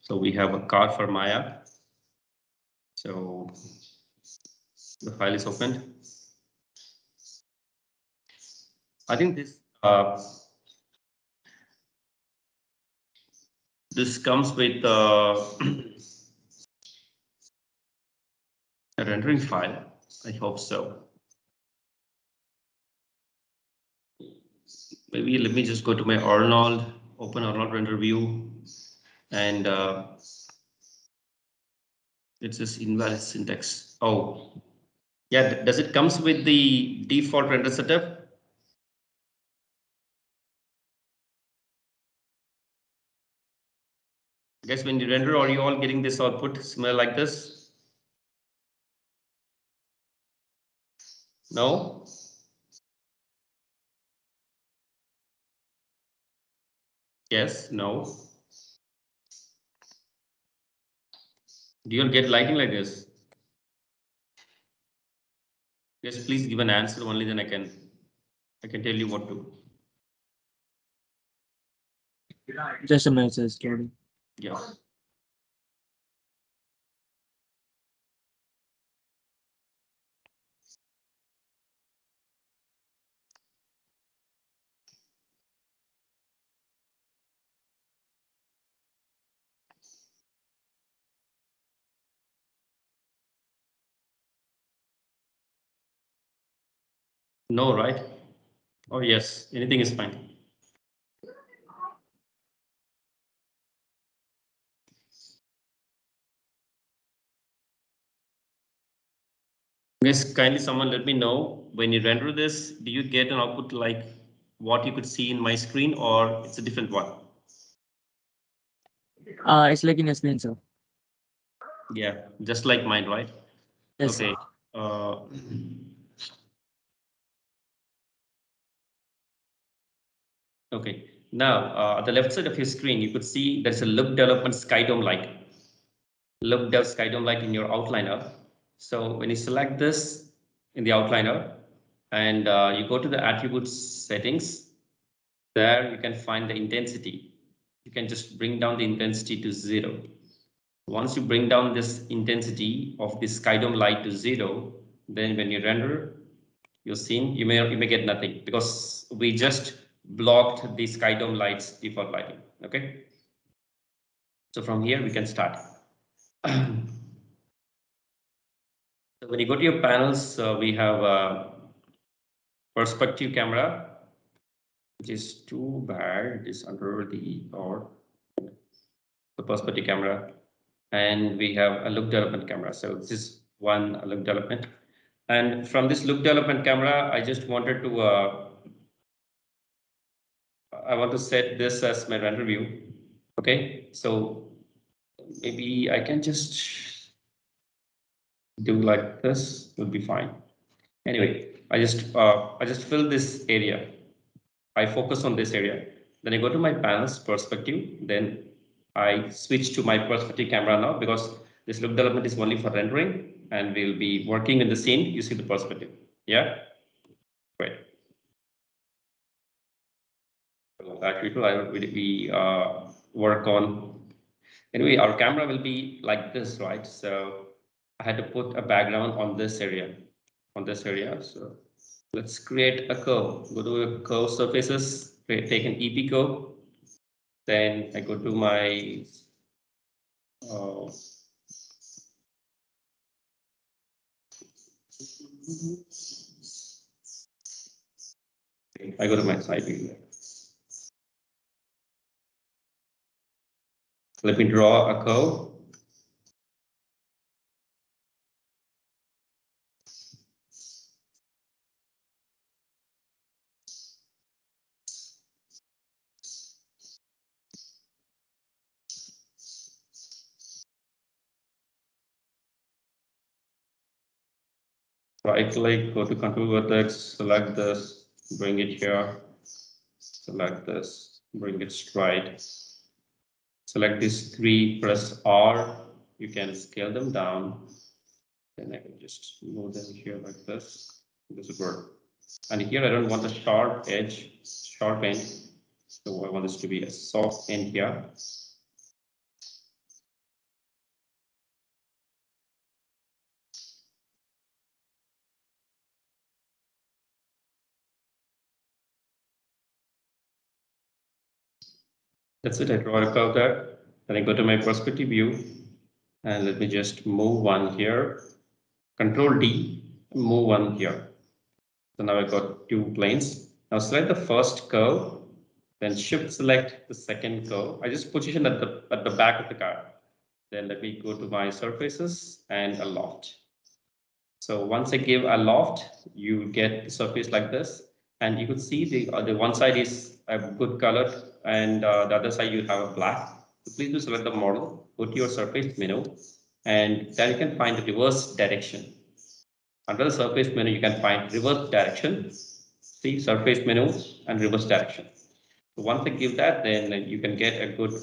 So we have a car for Maya. So the file is opened. I think this comes with a rendering file. I hope so. Maybe let me just go to my Arnold, open Arnold render view, and it's this invalid syntax. Oh, yeah. Does it comes with the default render setup? I guess when you render, are you all getting this output similar like this? No? Yes, no. Do you all get lighting like this? Yes, please give an answer only, then I can tell you what to. Just a message, Jordan. Yeah. No, right? Oh, yes, anything is fine. Yes, kindly someone let me know when you render this, do you get an output like what you could see in my screen or it's a different one? It's like in a screen, sir. Yeah, just like mine, right? Yes, Okay. Okay. Now, at the left side of your screen, you could see there's a look development sky dome light. Look dev sky dome light in your outliner. So when you select this in the outliner and you go to the attributes settings, there you can find the intensity. You can just bring down the intensity to 0. Once you bring down this intensity of the sky dome light to 0, then when you render your scene, you may get nothing because we just blocked the sky dome lights default lighting. Okay. So from here we can start. So when you go to your panels, we have a perspective camera, which is too bad. It is under the perspective camera, and we have a look development camera. So this is one look development, and from this look development camera, I just wanted to I want to set this as my render view. Okay, so maybe I can just do like this. Will be fine. Anyway, I just fill this area. I focus on this area. Then I go to my panels perspective. Then I switch to my perspective camera now because this look development is only for rendering and we'll be working in the scene using the perspective. Yeah, great. Actually, we work on. Anyway, our camera will be like this, right? So I had to put a background on this area, So let's create a curve. Go to curve surfaces, take an EP curve. Then I go to my I go to my side view. Let me draw a curve. Right click, go to control vertex, select this, bring it here, select this, bring it straight. Select these three, press R, you can scale them down. Then I can just move them here like this. This would work. And here I don't want a sharp edge, sharp end. So I want this to be a soft end here. That's it. I draw a curve there. Then I go to my perspective view and let me just move one here. Control D, move one here. So now I got two planes. Now select the first curve, then shift select the second curve. I just position at the back of the car. Then let me go to my surfaces and a loft. So once I give a loft, you get the surface like this, and you could see the one side is a good color, and the other side you have a black. So please do select the model, go to your surface menu, and then you can find the reverse direction. Under the surface menu, you can find reverse direction. See surface menu and reverse direction. So once I give that, then you can get a good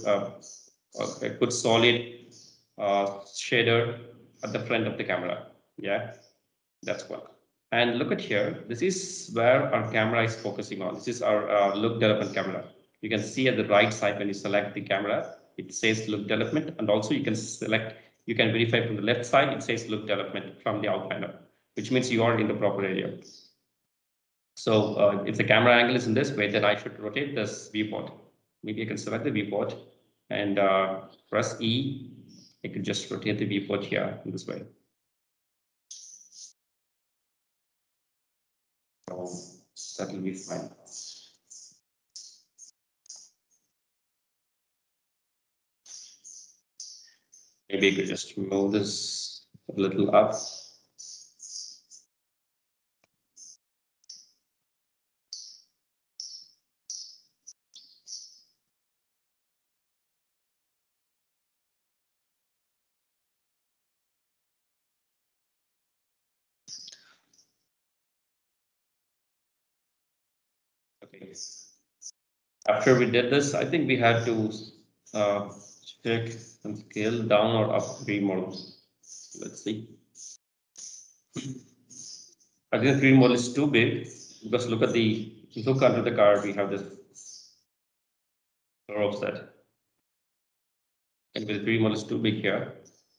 solid shader at the front of the camera. Yeah, that's one. And look at here. This is where our camera is focusing on. This is our look development camera. You can see at the right side when you select the camera, it says look development, and also you can select. You can verify from the left side. It says look development from the outliner, which means you are in the proper area. So if the camera angle is in this way, then I should rotate this viewport. Maybe I can select the viewport and press E. I could just rotate the viewport here in this way. So that will be fine. Maybe I could just move this a little up. Okay. After we did this, I think we had to uh, check and scale down or up three models. Let's see. I think the three model is too big because look at look under the car. We have this offset. And the three model is too big here.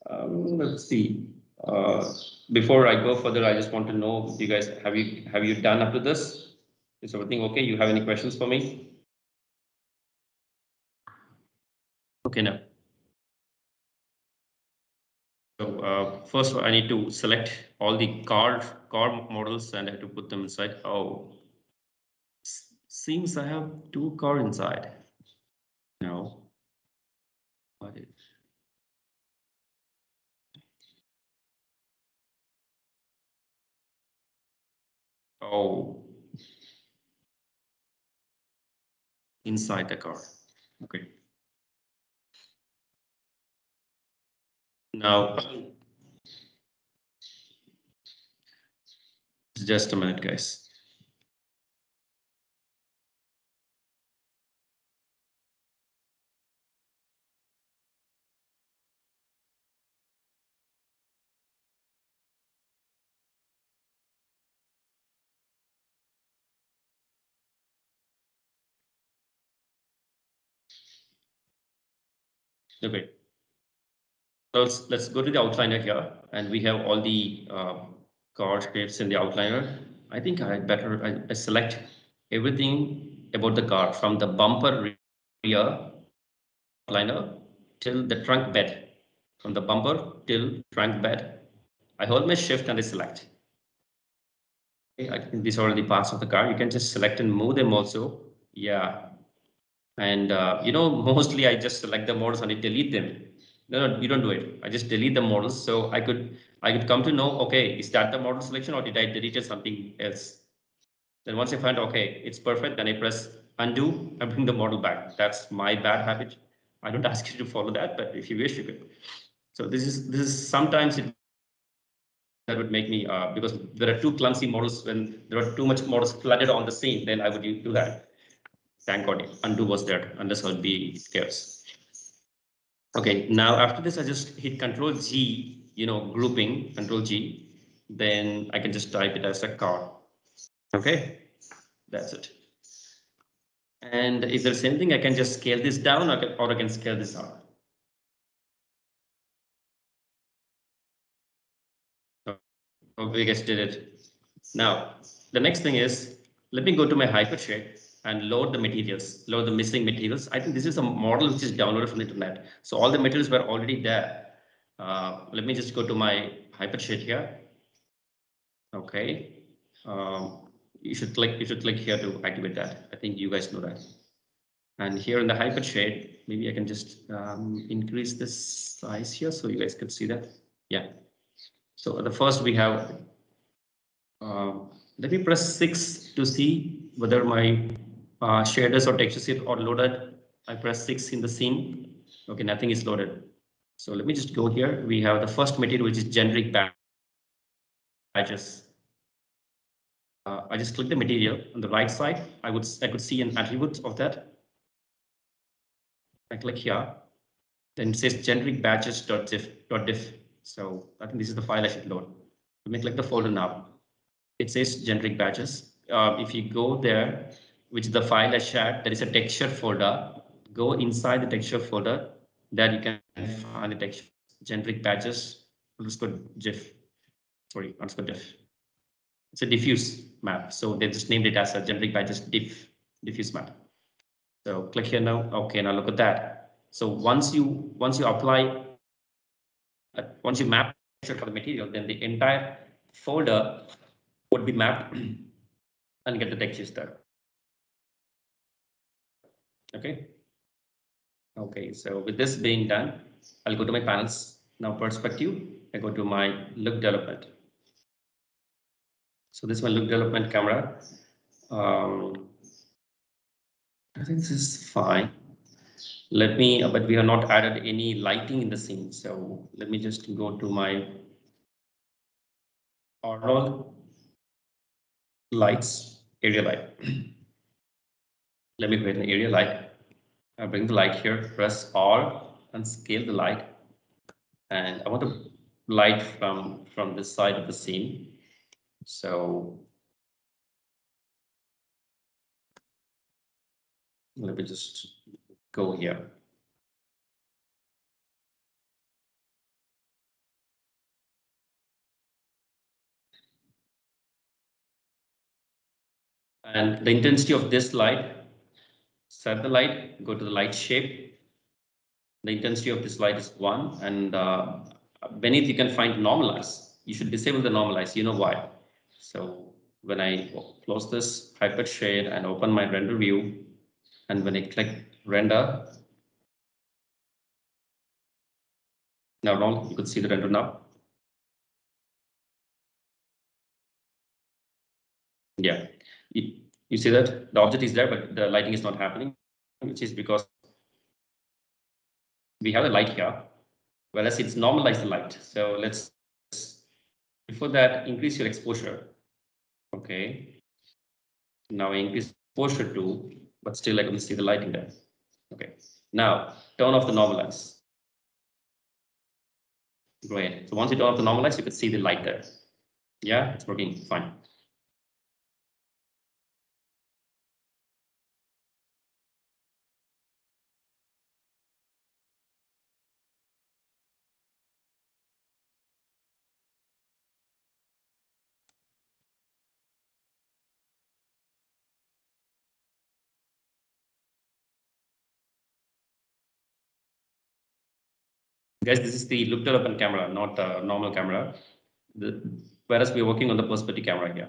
Let's see. Before I go further, I just want to know, you guys, have you done up to this? Is everything okay? You have any questions for me? Okay, now. So first I need to select all the car models and I have to put them inside. Oh, seems I have two car inside. No. What is? Oh, inside the car. Okay. Now, just a minute, guys. Okay. So let's go to the outliner here, and we have all the car shapes in the outliner. I think I select everything about the car from the bumper rear outliner till the trunk bed. From the bumper till trunk bed. I hold my shift and I select. Okay, I think these are all the parts of the car. You can just select and move them also. Yeah. And mostly I just select the models and I delete them. No, you don't do it. I just delete the models. So I could come to know, okay, is that the model selection or did I delete something else? Then once I find, okay, it's perfect, then I press undo and bring the model back. That's my bad habit. I don't ask you to follow that, but if you wish, you could. So this is sometimes it that would make me because there are two clumsy models when there are too much models flooded on the scene, then I would do that. Thank God undo was there, unless I'll be chaos. Okay, now after this, I just hit Control G, grouping, Control G. Then I can just type it as a car. Okay, that's it. And if there's anything, I can just scale this down or I can scale this up. Okay, we guys did it. Now, the next thing is, let me go to my hypershade. and load the materials, load the missing materials. I think this is a model which is downloaded from the internet. So all the materials were already there. Let me just go to my Hypershade here. Okay. You should click here to activate that. I think you guys know that. And here in the Hypershade, maybe I can just increase this size here so you guys can see that. Yeah. So the first we have, let me press 6 to see whether my shaders or textures are loaded. I press 6 in the scene. Okay, nothing is loaded. So let me just go here. We have the first material, which is generic badges. I just click the material on the right side. I could see an attribute of that. I click here. Then it says generic badges.diff. So I think this is the file I should load. Let me click the folder now. It says generic badges. If you go there, which is the file I shared, there is a texture folder. Go inside the texture folder. There you can find the texture generic badges underscore diff. Sorry, underscore diff. It's a diffuse map. So they just named it as a generic badges diffuse map. So click here now. Okay, now look at that. So once you apply, once you map for the material, then the entire folder would be mapped and get the textures there. Okay. Okay, so with this being done, I'll go to my panels. Now perspective, I go to my look development. So this is my look development camera. I think this is fine. Let me, but we have not added any lighting in the scene. So let me just go to my all lights, area light. Let me create an area light. I bring the light here, press R and scale the light. And I want the light from this side of the scene. So let me just go here. And the intensity of this light, set the light, go to the light shape. The intensity of this light is 1, and beneath you can find normalize. You should disable the normalize. You know why? So when I close this hyper shade and open my render view, and when I click render, now you could see the render now. Yeah, you see that the object is there, but the lighting is not happening, which is because we have a light here, whereas it's normalized the light. So let's, before that, increase your exposure. Okay. Now I increase exposure to, but still I can see the lighting there. Okay. Now turn off the normalize. Great. So once you turn off the normalize, you can see the light there. Yeah, it's working fine. Guys, this is the look development camera, not a normal camera. Whereas we're working on the perspective camera here.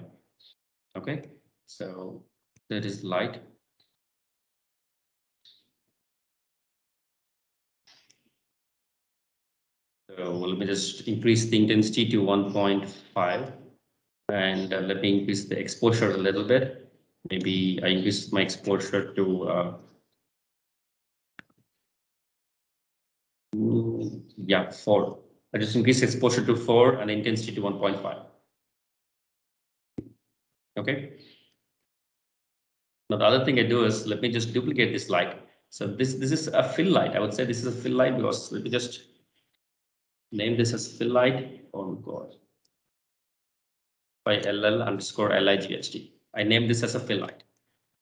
Okay, so that is light. So let me just increase the intensity to 1.5, and let me increase the exposure a little bit. Maybe I increase my exposure to yeah, 4. I just increase exposure to 4 and intensity to 1.5. Okay. Now the other thing I do is, let me just duplicate this light. So this is a fill light. I would say this is a fill light, because let me just name this as fill light. Oh God. By LL underscore LIGHT. I named this as a fill light.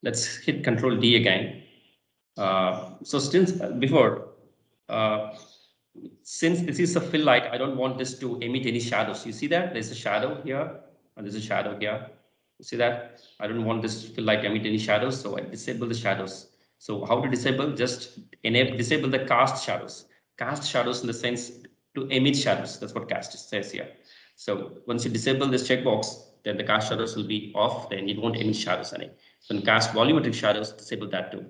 Let's hit Control D again. So since before, since this is a fill light, I don't want this to emit any shadows. You see that there's a shadow here and there's a shadow here. See that? I don't want this fill light emit any shadows, so I disable the shadows. So how to disable? Just disable the cast shadows. Cast shadows in the sense to emit shadows. That's what cast says here. So once you disable this checkbox, then the cast shadows will be off. Then it won't emit shadows any. Then cast volumetric shadows, disable that too.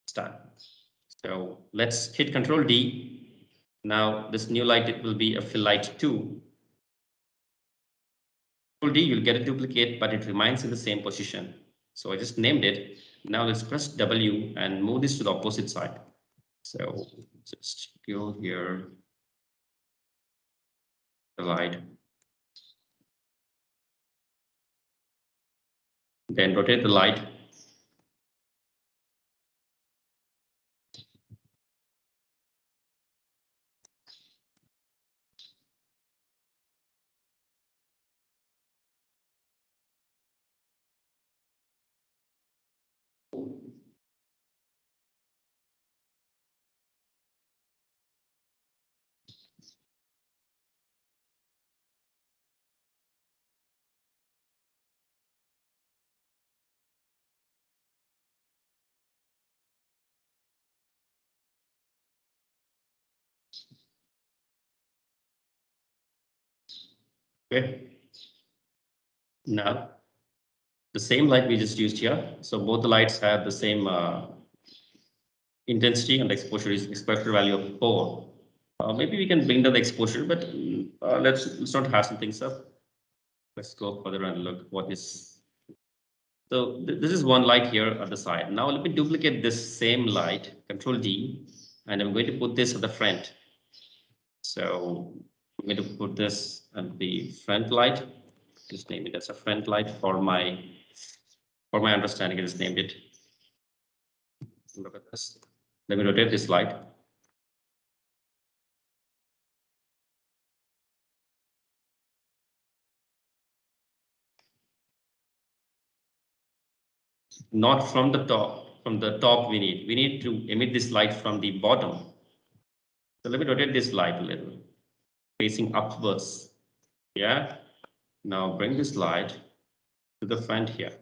It's done. So let's hit Control D. Now this new light, it will be a fill light 2. Control D, you'll get a duplicate, but it remains in the same position. So I just named it. Now let's press W and move this to the opposite side. So just go here, the light, then rotate the light. Okay. Now the same light we just used here. So both the lights have the same intensity and exposure value of 4. Maybe we can bring down the exposure, but let's not hassle things up. Let's go further and look what is. So this is one light here at the side. Now let me duplicate this same light, Control D, and I'm going to put this at the front. So I'm going to put this at the front light. Just name it as a front light for my understanding. I just named it. Look at this. Let me rotate this light. Not from the top. From the top we need to emit this light from the bottom. So let me rotate this light a little, facing upwards. Yeah. Now bring this light to the front here.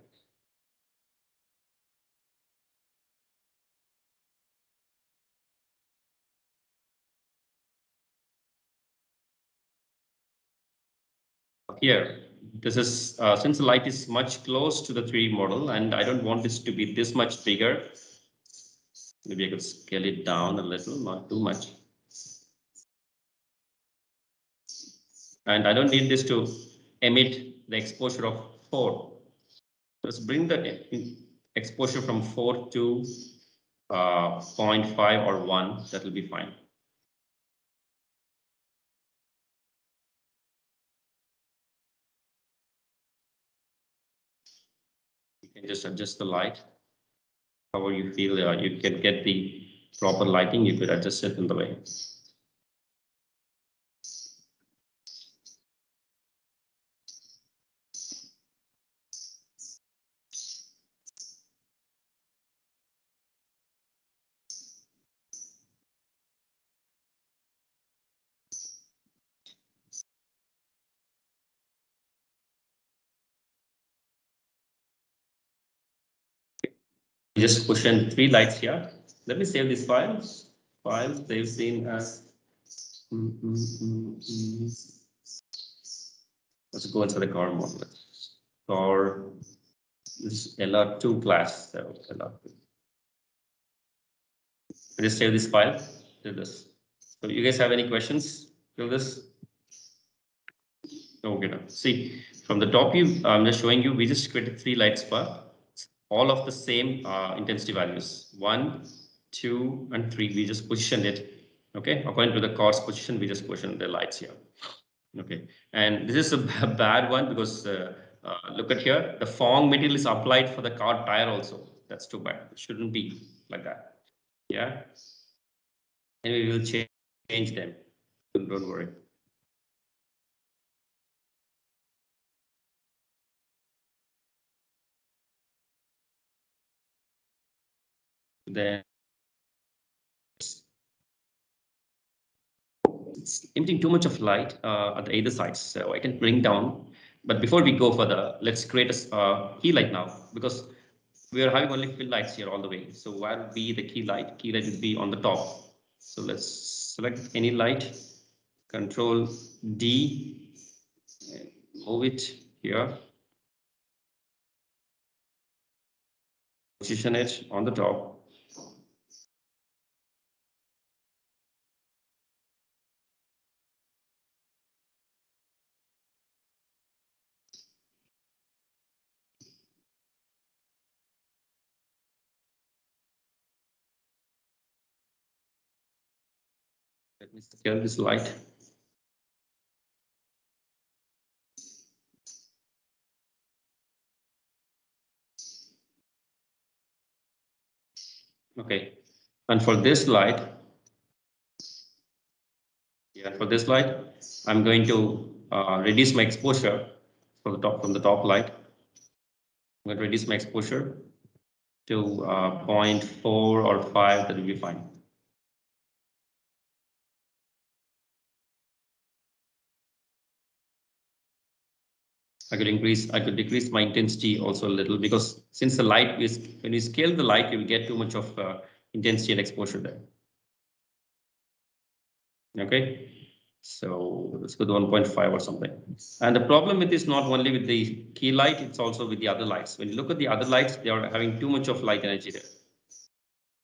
Here, this is since the light is much close to the 3D model, and I don't want this to be this much bigger. Maybe I could scale it down a little, not too much. And I don't need this to emit the exposure of 4. Let's bring the exposure from 4 to 0.5 or 1. That will be fine. You can just adjust the light. However you feel you can get the proper lighting, you could adjust it in the way. Just push in 3 lights here. Let me save these files. Files they've seen as. Let's go into the car model. Car, this is LR2 class. So LR2. I just save this file. Do this. So you guys have any questions? Do this. Okay, now see from the top view, I'm just showing you. We just created 3 lights for all of the same intensity values. 1, 2, and 3. We just positioned it. Okay, according to the car's position, we just positioned the lights here. Okay, and this is a bad one because look at here, the foam material is applied for the car tire also. That's too bad. It shouldn't be like that. Yeah, and we will change them. Don't worry. Then it's emitting too much of light at the either sides, so I can bring down But before we go further, let's create a key light now, because we are having only fill lights here all the way. So where would be the key light? Key light would be on the top. So let's select any light, Control D, and move it here, position it on the top. Let me scale this light. Okay, and for this light, I'm going to reduce my exposure from the top light. I'm going to reduce my exposure to 0.4 or 5. That will be fine. I could decrease my intensity also a little, because since the light is, when you scale the light, you will get too much of intensity and exposure there. Okay, so let's go to 1.5 or something. And the problem with this, not only with the key light, it's also with the other lights. When you look at the other lights, they are having too much of light energy there.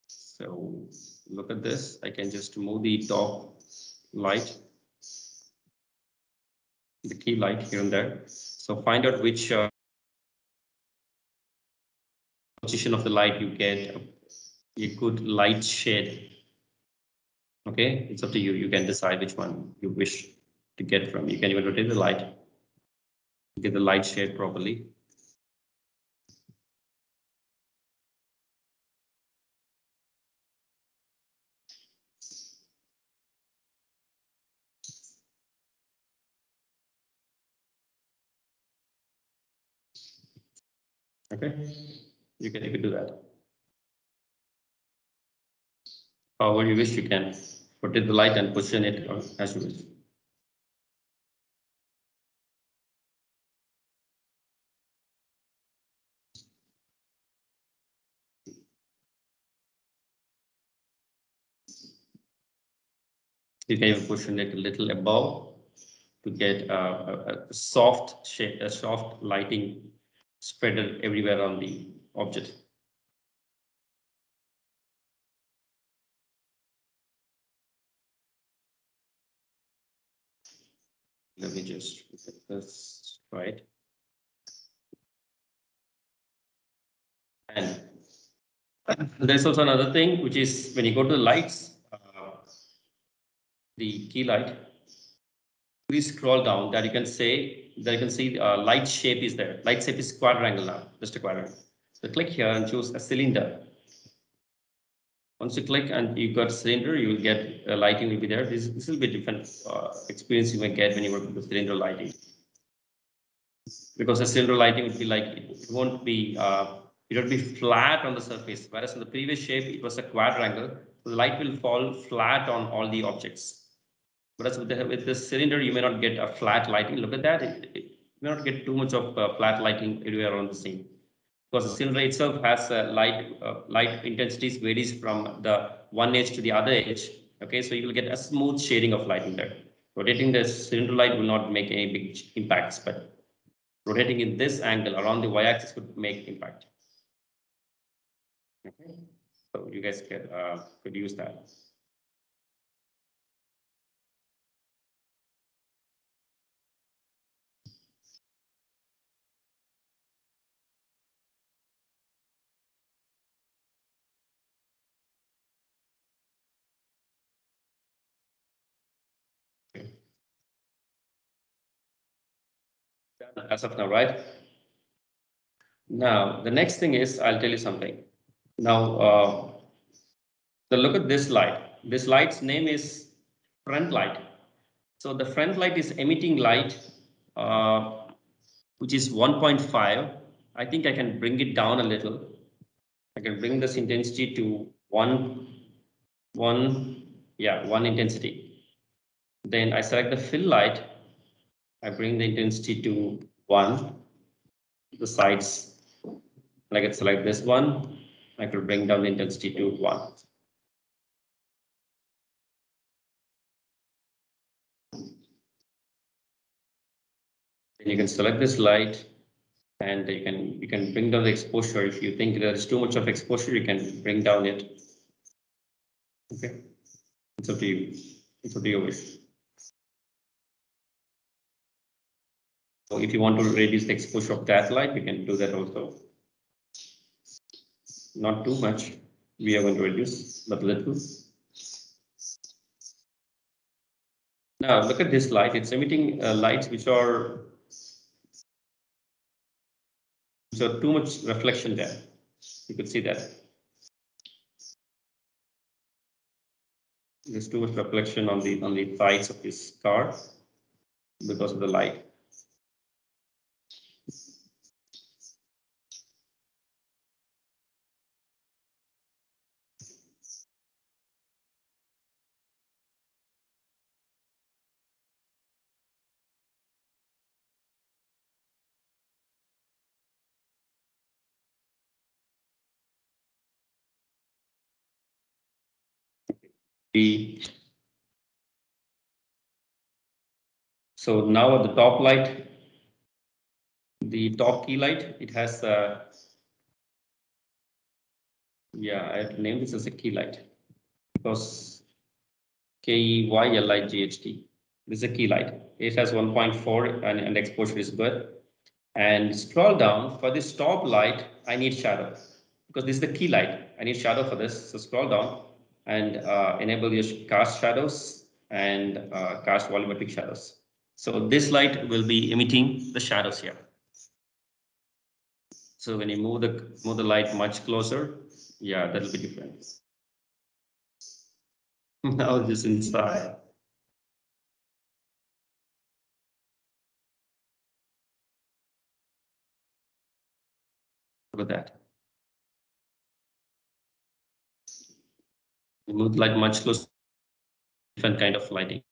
So look at this. I can just move the top light, the key light here and there. So find out which position of the light you get a good light shade. Okay, it's up to you. You can decide which one you wish to get from. You can even rotate the light, get the light shade properly. Okay, you can do that. However you wish, you can rotate the light and position it as you wish. You can even position it a little above to get a soft shade, a soft lighting spread everywhere on the object. Let me just get this right. And there's also another thing, which is when you go to the lights, the key light, please scroll down that you can see light shape is there. Light shape is quadrangle now, just a quadrangle. So click here and choose a cylinder. Once you click and you got cylinder, you will get lighting will be there. This will be different experience you may get when you work with the cylinder lighting. Because the cylinder lighting would be like, it won't be flat on the surface, whereas in the previous shape it was a quadrangle, so the light will fall flat on all the objects. Whereas with this cylinder, you may not get a flat lighting. Look at that, it may not get too much of flat lighting everywhere around the scene, because the cylinder itself has light intensities varies from the one edge to the other edge. Okay, so you will get a smooth shading of lighting there. Rotating the cylinder light will not make any big impacts, but rotating in this angle around the y-axis would make impact. Okay, so you guys could use that. Okay. As of now, right? Now the next thing is, I'll tell you something. Now, so look at this light. This light's name is front light. So the front light is emitting light, which is 1.5. I think I can bring it down a little. I can bring this intensity to one intensity. Then I select the fill light. I bring the intensity to 1. The sides, like I select this one, I could bring down the intensity to 1. Then you can select this light, and you can bring down the exposure. If you think there is too much of exposure, you can bring down it. Okay, it's up to you. It's up to your wish. So if you want to reduce the exposure of that light, you can do that also. Not too much. We are going to reduce, but little. Now look at this light. It's emitting lights which are too much reflection there. You could see that. There's too much reflection on the sides of this car because of the light. So now at the top light, the top key light, it has yeah, I have named this as a key light because KEYLIGHT. This is a key light. It has 1.4 and exposure is good. And scroll down for this top light, I need shadow because this is the key light. I need shadow for this. So scroll down and enable your cast shadows and cast volumetric shadows. So this light will be emitting the shadows here. So when you move the light much closer, yeah, that'll be different. Now this inside. Look at that. You move the light much closer, different kind of lighting.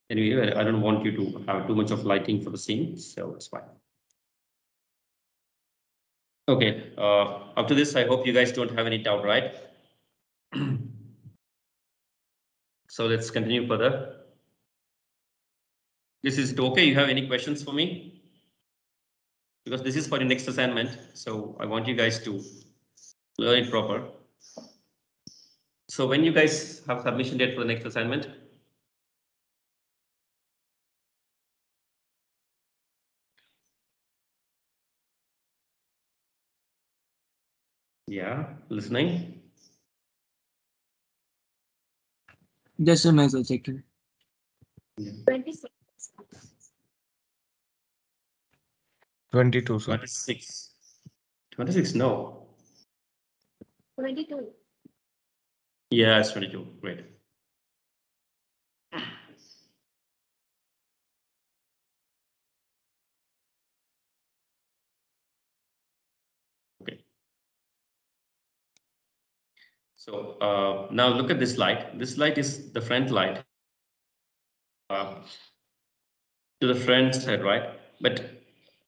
Anyway, I don't want you to have too much of lighting for the scene, so it's fine. Okay, up to this, I hope you guys don't have any doubt, right? So let's continue further. This is okay. You have any questions for me? Because this is for the next assignment, so I want you guys to learn it proper. So when you guys have submission date for the next assignment? Yeah, listening. Just a minute, I'll check it. 26. 22, sir. 26. 26, no. 22. Yeah, it's 22. Great. Okay. So now look at this light. This light is the front light to the front side, right? But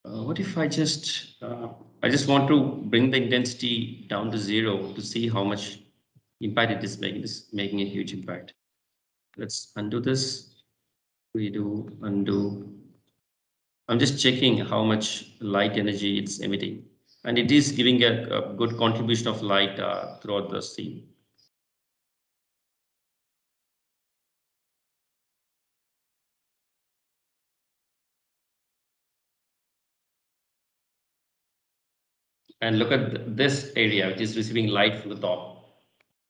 what if I just want to bring the intensity down to 0 to see how much impact it is making. This making a huge impact. Let's undo this. Redo, undo. I'm just checking how much light energy it's emitting, and it is giving a good contribution of light throughout the scene. And look at this area, which is receiving light from the top.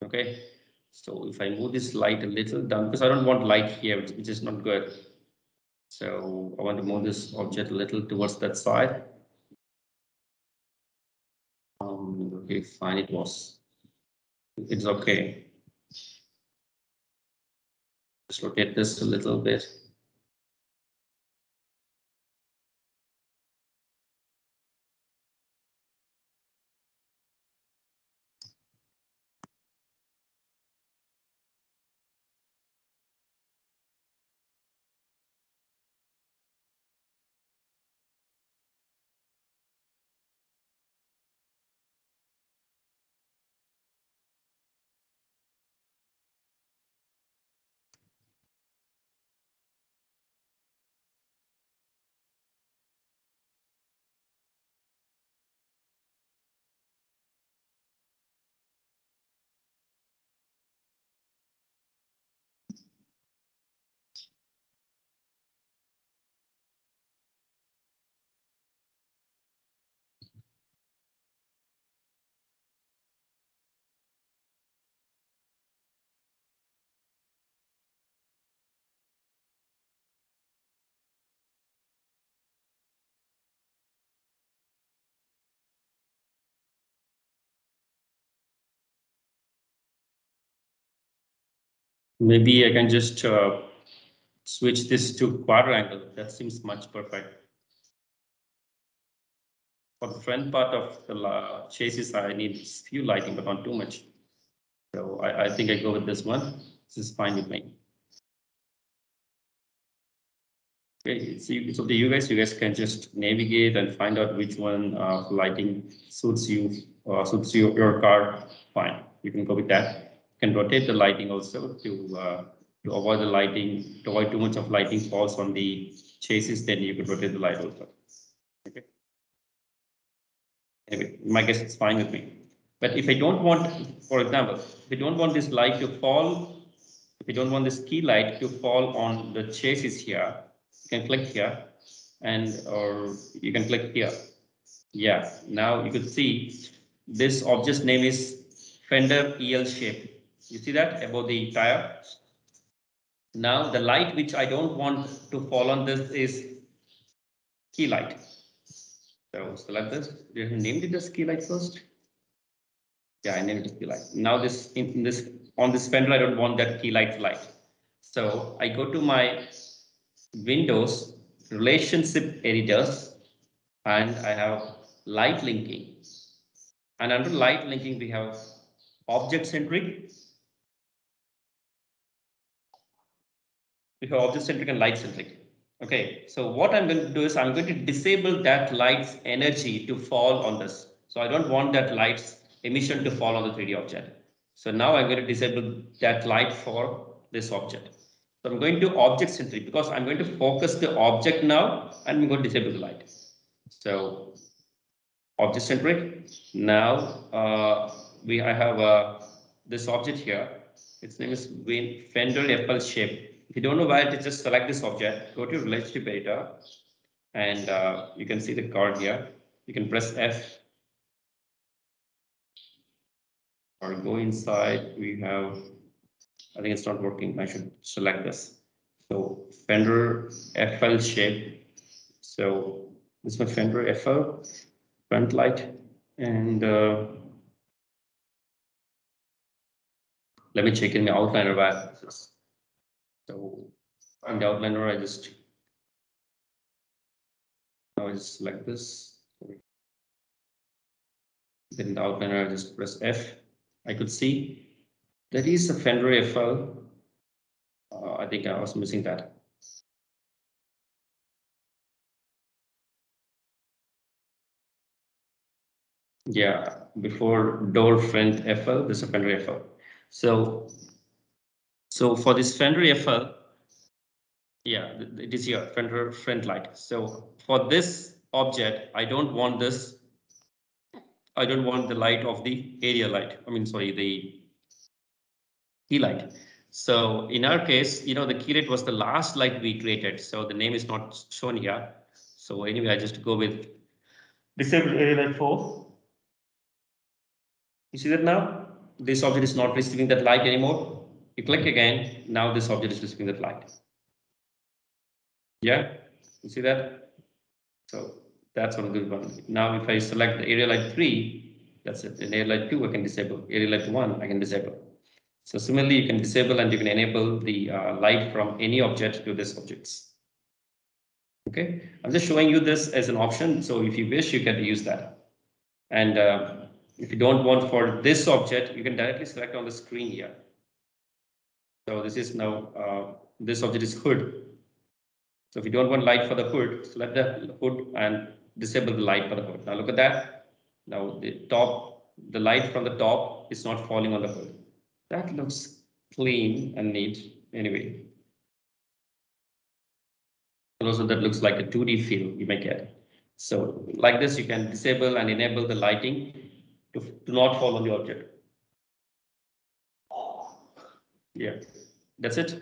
Okay, so if I move this light a little down, because I don't want light here, which is not good. So I want to move this object a little towards that side. Okay, fine, it's okay. Just rotate this a little bit. Maybe I can just switch this to quadrangle. That seems much perfect. For the front part of the chassis, I need few lighting, but not too much. So I think I go with this one. This is fine with me. Okay, it's up to you guys. You guys can just navigate and find out which one of lighting suits you, your car. Fine, you can go with that. You can rotate the lighting also to avoid the lighting, to avoid too much of lighting falls on the chassis. Then you could rotate the light also. Okay. Anyway, my guess it's fine with me. But if I don't want, for example, if I don't want this light to fall, if you don't want this key light to fall on the chassis here, you can click here and or you can click here. Yeah, now you could see this object's name is fender EL shape. You see that above the tire? Now the light which I don't want to fall on this is key light. So select this. You have named it as key light first. Yeah, I named it key light. Now this in this on this fender, I don't want that key light. So I go to my Windows relationship editors and I have light linking. And under light linking, we have object centric. We have object centric and light centric. Okay, so what I'm going to do is I'm going to disable that light's energy to fall on this. So I don't want that light's emission to fall on the 3D object. So now I'm going to disable that light for this object. So I'm going to object centric because I'm going to focus the object now and I'm going to disable the light. So object centric. Now I have this object here. Its name is fender FL shape. If you don't know where it is, just select this object, go to relationship data, and you can see the card here. You can press F or go inside. We have, I think it's not working. I should select this. So fender FL shape. So this is my fender FL front light, and let me check in my outliner where this is. So on the outliner, I just select this. Then the outliner, I just press F. I could see that is a fender FL. I think I was missing that. Yeah, before door front FL, this is a fender FL. So for this fender FL, yeah, it is here, fender front light. So for this object, I don't want this. I don't want the light of the area light. I mean, sorry, the key light. So in our case, the key light was the last light we created. So the name is not shown here. So anyway, I just go with disable area light 4. You see that now? This object is not receiving that light anymore. You click again. Now this object is receiving that light. Yeah, you see that? So that's one good one. Now if I select the area light 3, that's it. In area light 2, I can disable. Area light 1, I can disable. So similarly, you can disable and you can enable the light from any object to this objects. Okay, I'm just showing you this as an option. So if you wish, you can use that. And if you don't want for this object, you can directly select on the screen here. So this is now, this object is hood. So if you don't want light for the hood, select the hood and disable the light for the hood. Now look at that. Now the light from the top is not falling on the hood. That looks clean and neat anyway. And also that looks like a 2D feel you may get. So like this, you can disable and enable the lighting to not fall on the object. Yeah, that's it.